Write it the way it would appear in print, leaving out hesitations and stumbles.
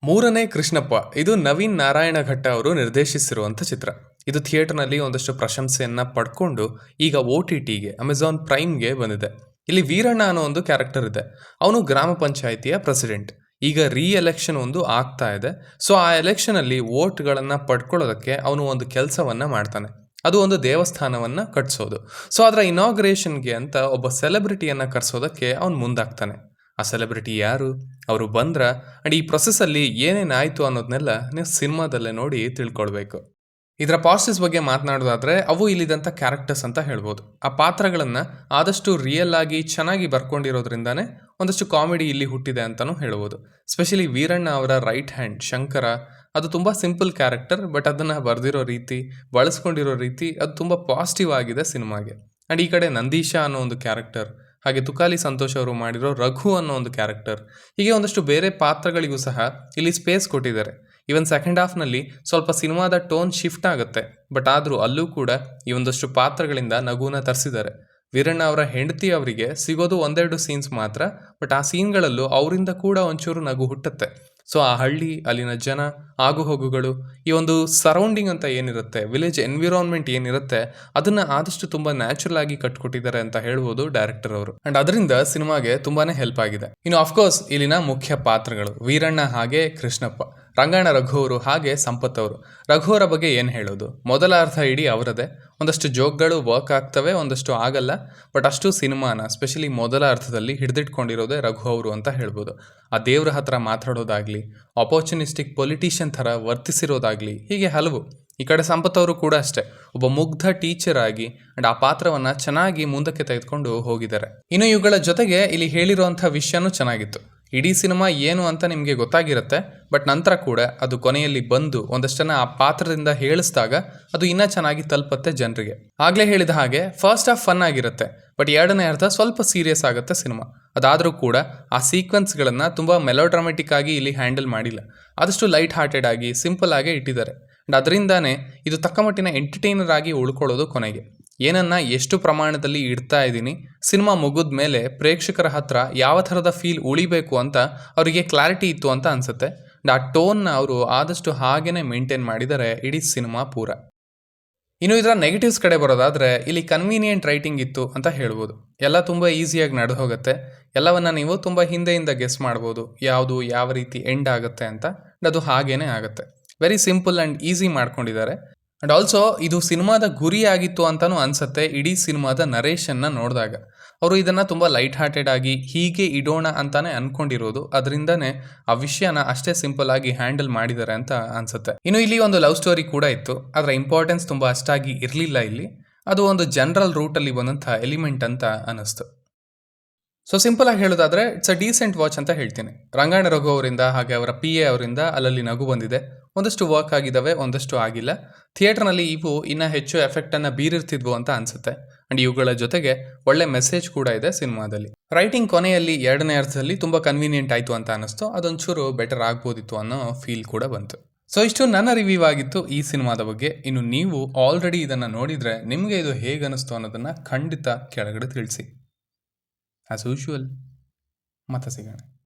ಮೂರನೇ ಕೃಷ್ಣಪ್ಪ ಇದು ನವೀನ್ ನಾರಾಯಣ ಘಟ್ಟ ಅವರು ನಿರ್ದೇಶಿಸಿರುವಂಥ ಚಿತ್ರ. ಇದು ಥಿಯೇಟರ್ನಲ್ಲಿ ಒಂದಷ್ಟು ಪ್ರಶಂಸೆಯನ್ನ ಪಡ್ಕೊಂಡು ಈಗ OTTಗೆ ಅಮೆಜಾನ್ ಪ್ರೈಮ್ಗೆ ಬಂದಿದೆ. ಇಲ್ಲಿ ವೀರಣ್ಣ ಅನ್ನೋ ಒಂದು ಕ್ಯಾರೆಕ್ಟರ್ ಇದೆ. ಅವನು ಗ್ರಾಮ ಪಂಚಾಯಿತಿಯ ಪ್ರೆಸಿಡೆಂಟ್. ಈಗ ಎಲೆಕ್ಷನ್ ಒಂದು ಆಗ್ತಾ ಇದೆ. ಸೊ ಆ ಎಲೆಕ್ಷನ್ ಅಲ್ಲಿ ವೋಟ್ಗಳನ್ನ ಪಡ್ಕೊಳ್ಳೋದಕ್ಕೆ ಅವನು ಒಂದು ಕೆಲಸವನ್ನ ಮಾಡ್ತಾನೆ. ಅದು ಒಂದು ದೇವಸ್ಥಾನವನ್ನ ಕಟ್ಸೋದು. ಸೊ ಅದರ ಇನಾಗ್ರೇಷನ್ಗೆ ಅಂತ ಒಬ್ಬ ಸೆಲೆಬ್ರಿಟಿಯನ್ನ ಕರ್ಸೋದಕ್ಕೆ ಅವನು ಮುಂದಾಗ್ತಾನೆ. ಆ ಸೆಲೆಬ್ರಿಟಿ ಯಾರು, ಅವರು ಬಂದ್ರ ಅಂಡ್ ಈ ಪ್ರೊಸೆಸ್ಸಲ್ಲಿ ಏನೇನಾಯಿತು ಅನ್ನೋದನ್ನೆಲ್ಲ ನೀವು ಸಿನಿಮಾದಲ್ಲೇ ನೋಡಿ ತಿಳ್ಕೊಳ್ಬೇಕು. ಇದರ ಪಾಸಿಟಿವ್ಸ್ ಬಗ್ಗೆ ಮಾತನಾಡೋದಾದ್ರೆ ಅವು ಇಲ್ಲಿದಂಥ ಕ್ಯಾರೆಕ್ಟರ್ಸ್ ಅಂತ ಹೇಳ್ಬೋದು. ಆ ಪಾತ್ರಗಳನ್ನು ಆದಷ್ಟು ರಿಯಲ್ ಆಗಿ ಚೆನ್ನಾಗಿ ಬರ್ಕೊಂಡಿರೋದ್ರಿಂದಾನೇ ಒಂದಷ್ಟು ಕಾಮಿಡಿ ಇಲ್ಲಿ ಹುಟ್ಟಿದೆ ಅಂತಲೂ ಹೇಳ್ಬೋದು. ಸ್ಪೆಷಲಿ ವೀರಣ್ಣ ಅವರ ರೈಟ್ ಹ್ಯಾಂಡ್ ಶಂಕರ, ಅದು ತುಂಬ ಸಿಂಪಲ್ ಕ್ಯಾರೆಕ್ಟರ್, ಬಟ್ ಅದನ್ನು ಬರೆದಿರೋ ರೀತಿ, ಬಳಸ್ಕೊಂಡಿರೋ ರೀತಿ ಅದು ತುಂಬ ಪಾಸಿಟಿವ್ ಆಗಿದೆ ಸಿನಿಮಾಗೆ. ಆ್ಯಂಡ್ ಈ ಕಡೆ ನಂದೀಶ ಅನ್ನೋ ಒಂದು ಕ್ಯಾರೆಕ್ಟರ್, ಹಾಗೆ ತುಕಾಲಿ ಸಂತೋಷ್ ಅವರು ಮಾಡಿರೋ ರಘು ಅನ್ನೋ ಒಂದು ಕ್ಯಾರೆಕ್ಟರ್, ಹೀಗೆ ಒಂದಷ್ಟು ಬೇರೆ ಪಾತ್ರಗಳಿಗೂ ಸಹ ಇಲ್ಲಿ ಸ್ಪೇಸ್ ಕೊಟ್ಟಿದ್ದಾರೆ. ಈವನ್ ಸೆಕೆಂಡ್ ಹಾಫ್ನಲ್ಲಿ ಸ್ವಲ್ಪ ಸಿನಿಮಾದ ಟೋನ್ ಶಿಫ್ಟ್ ಆಗುತ್ತೆ, ಬಟ್ ಆದರೂ ಅಲ್ಲೂ ಕೂಡ ಈ ಒಂದಷ್ಟು ಪಾತ್ರಗಳಿಂದ ನಗುನ ತರಿಸಿದ್ದಾರೆ. ವೀರಣ್ಣ ಅವರ ಹೆಂಡತಿ ಅವರಿಗೆ ಸಿಗೋದು ಒಂದೆರಡು ಸೀನ್ಸ್ ಮಾತ್ರ, ಬಟ್ ಆ ಸೀನ್ಗಳಲ್ಲೂ ಅವರಿಂದ ಕೂಡ ಒಂಚೂರು ನಗು ಹುಟ್ಟುತ್ತೆ. ಸೊ ಆ ಹಳ್ಳಿ, ಅಲ್ಲಿನ ಜನ, ಆಗು ಹೋಗುಗಳು, ಈ ಒಂದು ಸರೌಂಡಿಂಗ್ ಅಂತ ಏನಿರುತ್ತೆ, ವಿಲೇಜ್ ಎನ್ವಿರಾನ್ಮೆಂಟ್ ಏನಿರುತ್ತೆ, ಅದನ್ನು ಆದಷ್ಟು ತುಂಬ ನ್ಯಾಚುರಲ್ ಆಗಿ ಕಟ್ಕೊಟ್ಟಿದ್ದಾರೆ ಅಂತ ಹೇಳ್ಬೋದು ಡೈರೆಕ್ಟರ್ ಅವರು. ಅಂಡ್ ಅದರಿಂದ ಸಿನಿಮಾಗೆ ತುಂಬಾನೇ ಹೆಲ್ಪ್ ಆಗಿದೆ. ಇನ್ನು ಅಫ್ಕೋರ್ಸ್ ಇಲ್ಲಿನ ಮುಖ್ಯ ಪಾತ್ರಗಳು ವೀರಣ್ಣ ಹಾಗೆ ಕೃಷ್ಣಪ್ಪ, ರಂಗಾಯಣ ರಘು ಅವರು ಹಾಗೆ ಸಂಪತ್ ಅವರು. ರಘು ಅವರ ಬಗ್ಗೆ ಏನು ಹೇಳೋದು, ಮೊದಲ ಅರ್ಧ ಇಡೀ ಅವರದೇ. ಒಂದಷ್ಟು ಜೋಕ್ಗಳು ವರ್ಕ್ ಆಗ್ತವೆ, ಒಂದಷ್ಟು ಆಗಲ್ಲ, ಬಟ್ ಅಷ್ಟು ಸಿನಿಮಾನ ಸ್ಪೆಷಲಿ ಮೊದಲ ಅರ್ಥದಲ್ಲಿ ಹಿಡಿದಿಟ್ಕೊಂಡಿರೋದೇ ರಘು ಅವರು ಅಂತ ಹೇಳ್ಬೋದು. ಆ ದೇವ್ರ ಹತ್ರ ಮಾತಾಡೋದಾಗ್ಲಿ, ಆಪರ್ಚುನಿಸ್ಟಿಕ್ ಪೊಲಿಟಿಷಿಯನ್ ಥರ ವರ್ತಿಸಿರೋದಾಗ್ಲಿ, ಹೀಗೆ ಹಲವು. ಈ ಕಡೆ ಸಂಪತ್ ಅವರು ಕೂಡ ಅಷ್ಟೇ, ಒಬ್ಬ ಮುಗ್ಧ ಟೀಚರ್ ಆಗಿ ಅಂಡ್ ಆ ಪಾತ್ರವನ್ನ ಚೆನ್ನಾಗಿ ಮುಂದಕ್ಕೆ ತೆಗೆದುಕೊಂಡು ಹೋಗಿದ್ದಾರೆ. ಇನ್ನು ಇವುಗಳ ಜೊತೆಗೆ ಇಲ್ಲಿ ಹೇಳಿರುವಂಥ ವಿಷಯನೂ ಚೆನ್ನಾಗಿತ್ತು. ಇಡೀ ಸಿನಿಮಾ ಏನು ಅಂತ ನಿಮಗೆ ಗೊತ್ತಾಗಿರುತ್ತೆ, ಬಟ್ ನಂತರ ಕೂಡ ಅದು ಕೊನೆಯಲ್ಲಿ ಬಂದು ಒಂದಷ್ಟನ್ನ ಆ ಪಾತ್ರದಿಂದ ಹೇಳಿಸಿದಾಗ ಅದು ಇನ್ನೂ ಚೆನ್ನಾಗಿ ತಲುಪತ್ತೆ ಜನರಿಗೆ. ಆಗಲೇ ಹೇಳಿದ ಹಾಗೆ ಫಸ್ಟ್ ಹಾಫ್ ಫನ್ ಆಗಿರುತ್ತೆ, ಬಟ್ ಎರಡನೇ ಅರ್ಧ ಸ್ವಲ್ಪ ಸೀರಿಯಸ್ ಆಗುತ್ತೆ ಸಿನಿಮಾ. ಅದಾದರೂ ಕೂಡ ಆ ಸೀಕ್ವೆನ್ಸ್ಗಳನ್ನು ತುಂಬ ಮೆಲೋಡ್ರಾಮೆಟಿಕ್ ಆಗಿ ಇಲ್ಲಿ ಹ್ಯಾಂಡಲ್ ಮಾಡಿಲ್ಲ, ಆದಷ್ಟು ಲೈಟ್ ಹಾರ್ಟೆಡ್ ಆಗಿ ಸಿಂಪಲ್ ಆಗೇ ಇಟ್ಟಿದ್ದಾರೆ. ಅಂಡ್ ಅದರಿಂದಾನೇ ಇದು ತಕ್ಕಮಟ್ಟಿನ ಎಂಟರ್ಟೈನರ್ ಆಗಿ ಉಳ್ಕೊಳ್ಳೋದು. ಕೊನೆಗೆ ಏನನ್ನ ಎಷ್ಟು ಪ್ರಮಾಣದಲ್ಲಿ ಇಡ್ತಾ ಇದ್ದೀನಿ, ಸಿನಿಮಾ ಮುಗಿದ ಮೇಲೆ ಪ್ರೇಕ್ಷಕರ ಹತ್ರ ಯಾವ ಥರದ ಫೀಲ್ ಉಳಿಬೇಕು ಅಂತ ಅವರಿಗೆ ಕ್ಲಾರಿಟಿ ಇತ್ತು ಅಂತ ಅನ್ಸುತ್ತೆ. ಆ ಟೋನ್ನ ಅವರು ಆದಷ್ಟು ಹಾಗೇನೆ ಮೇಂಟೈನ್ ಮಾಡಿದ್ದಾರೆ ಇಡೀ ಸಿನಿಮಾ ಪೂರ. ಇನ್ನು ಇದರ ನೆಗೆಟಿವ್ಸ್ ಕಡೆ ಬರೋದಾದರೆ ಇಲ್ಲಿ ಕನ್ವೀನಿಯೆಂಟ್ ರೈಟಿಂಗ್ ಇತ್ತು ಅಂತ ಹೇಳ್ಬೋದು. ಎಲ್ಲ ತುಂಬ ಈಸಿಯಾಗಿ ನಡೆದು ಹೋಗುತ್ತೆ, ಎಲ್ಲವನ್ನ ನೀವು ತುಂಬ ಹಿಂದೆಯಿಂದ ಗೆಸ್ ಮಾಡ್ಬೋದು ಯಾವುದು ಯಾವ ರೀತಿ ಎಂಡ್ ಆಗುತ್ತೆ ಅಂತ. ಅದು ಹಾಗೇನೆ ಆಗುತ್ತೆ. ವೆರಿ ಸಿಂಪಲ್ ಆ್ಯಂಡ್ ಈಸಿ ಮಾಡ್ಕೊಂಡಿದ್ದಾರೆ. ಅಂಡ್ ಆಲ್ಸೋ ಇದು ಸಿನಿಮಾದ ಗುರಿ ಆಗಿತ್ತು ಅಂತಲೂ ಅನ್ಸುತ್ತೆ. ಇಡೀ ಸಿನಿಮಾದ ನರೇಷನ್ನ ನೋಡಿದಾಗ ಅವರು ಇದನ್ನು ತುಂಬ ಲೈಟ್ ಹಾರ್ಟೆಡ್ ಆಗಿ ಹೀಗೆ ಇಡೋಣ ಅಂತಾನೆ ಅನ್ಕೊಂಡಿರೋದು, ಅದರಿಂದನೇ ಆ ವಿಷಯನ ಅಷ್ಟೇ ಸಿಂಪಲ್ ಆಗಿ ಹ್ಯಾಂಡಲ್ ಮಾಡಿದ್ದಾರೆ ಅಂತ ಅನ್ಸುತ್ತೆ. ಇನ್ನು ಇಲ್ಲಿ ಒಂದು ಲವ್ ಸ್ಟೋರಿ ಕೂಡ ಇತ್ತು, ಅದರ ಇಂಪಾರ್ಟೆನ್ಸ್ ತುಂಬ ಅಷ್ಟಾಗಿ ಇರಲಿಲ್ಲ ಇಲ್ಲಿ. ಅದು ಒಂದು ಜನರಲ್ ರೂಟಲ್ಲಿ ಬಂದಂಥ ಎಲಿಮೆಂಟ್ ಅಂತ ಅನ್ನಿಸ್ತು. ಸೊ ಸಿಂಪಲ್ ಆಗಿ ಹೇಳೋದಾದ್ರೆ ಇಟ್ಸ್ ಅ ಡೀಸೆಂಟ್ ವಾಚ್ ಅಂತ ಹೇಳ್ತೀನಿ. ರಂಗಾಯಣ ರಘು ಅವರಿಂದ ಹಾಗೆ ಅವರ PA ಅವರಿಂದ ಅಲ್ಲಲ್ಲಿ ನಗು ಬಂದಿದೆ. ಒಂದಷ್ಟು ವರ್ಕ್ ಆಗಿದ್ದಾವೆ, ಒಂದಷ್ಟು ಆಗಿಲ್ಲ. ಥಿಯೇಟರ್ನಲ್ಲಿ ಇವು ಇನ್ನೂ ಹೆಚ್ಚು ಎಫೆಕ್ಟನ್ನು ಬೀರಿರ್ತಿದ್ವು ಅಂತ ಅನಿಸುತ್ತೆ. ಆ್ಯಂಡ್ ಇವುಗಳ ಜೊತೆಗೆ ಒಳ್ಳೆ ಮೆಸೇಜ್ ಕೂಡ ಇದೆ ಸಿನಿಮಾದಲ್ಲಿ. ರೈಟಿಂಗ್ ಕೊನೆಯಲ್ಲಿ ಎರಡನೇ ಅರ್ಥದಲ್ಲಿ ತುಂಬ ಕನ್ವೀನಿಯೆಂಟ್ ಆಯಿತು ಅಂತ ಅನ್ನಿಸ್ತು. ಅದೊಂಚೂರು ಬೆಟರ್ ಆಗ್ಬೋದಿತ್ತು ಅನ್ನೋ ಫೀಲ್ ಕೂಡ ಬಂತು. ಸೊ ಇಷ್ಟು ನನ್ನ ರಿವ್ಯೂ ಆಗಿತ್ತು ಈ ಸಿನಿಮಾದ ಬಗ್ಗೆ. ಇನ್ನು ನೀವು ಆಲ್ರೆಡಿ ಇದನ್ನು ನೋಡಿದರೆ ನಿಮಗೆ ಇದು ಹೇಗೆ ಅನ್ನಿಸ್ತು ಅನ್ನೋದನ್ನು ಖಂಡಿತ ಕೆಳಗಡೆ ತಿಳಿಸಿ. ಆ್ಯಸ್ ಯೂಶುವಲ್ ಮತ್ತೆ ಸಿಗೋಣ.